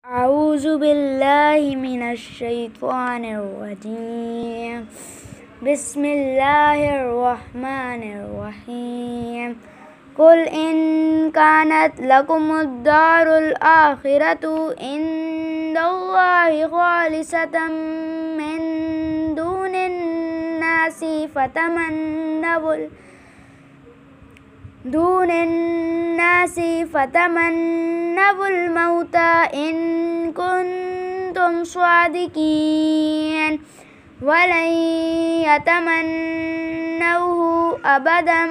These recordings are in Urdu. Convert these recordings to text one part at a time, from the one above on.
أعوذ بالله من الشيطان الرجيم. بسم الله الرحمن الرحيم. قل إن كانت لكم الدار الآخرة عند الله خالصة من دون الناس فتمنوا الموت إن كنتم صادقين ولن يتمنوه أبدا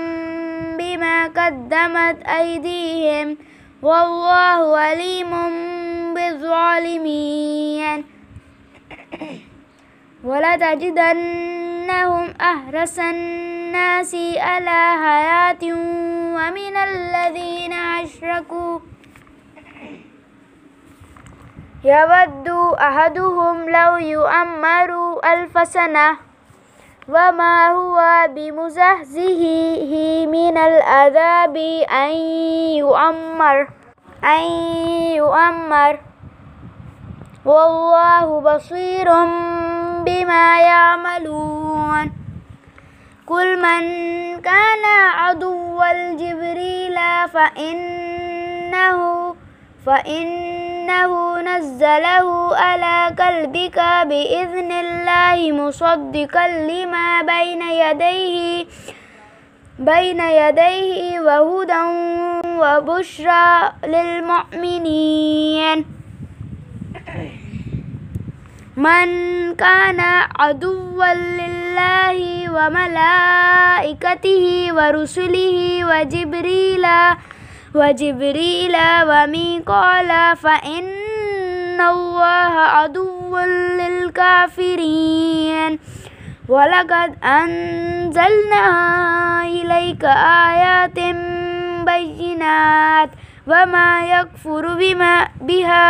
بما قدمت أيديهم والله عليم بالظالمين. ولتجدنهم أحرص الناس على حياة ومن الذين أشركوا يود أحدهم لو يعمر 1000 سنة وما هو بمزحزحه من العذاب أن يعمر والله بصير بما يعملون. قل من كان عدوا لجبريل فإنه نزله على قلبك بإذن الله مصدقا لما بين يديه وهدى وبشرى للمؤمنين. من كان عدوا لله وملائكته ورسله وجبريل وميكال فإن الله عدو للكافرين. ولقد أنزلنا إليك آيات بينات وما يكفر بها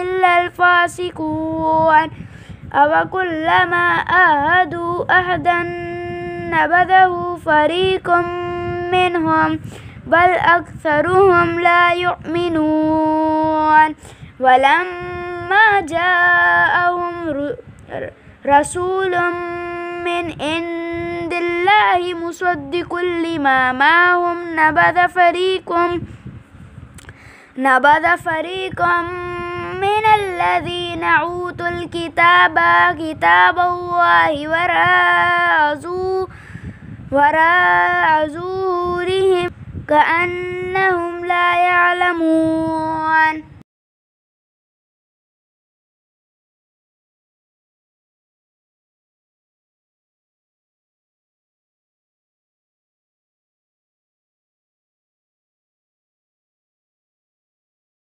إلا الفاسقون. أوكلما عاهدوا عهدا نبذه فريق منهم بل أكثرهم لا يؤمنون. ولما جاءهم رسول من عند الله مصدق لما معهم نبذ فريق من الذين أوتوا الكتاب كتاب الله وراء ظهورهم كأنهم لا يعلمون.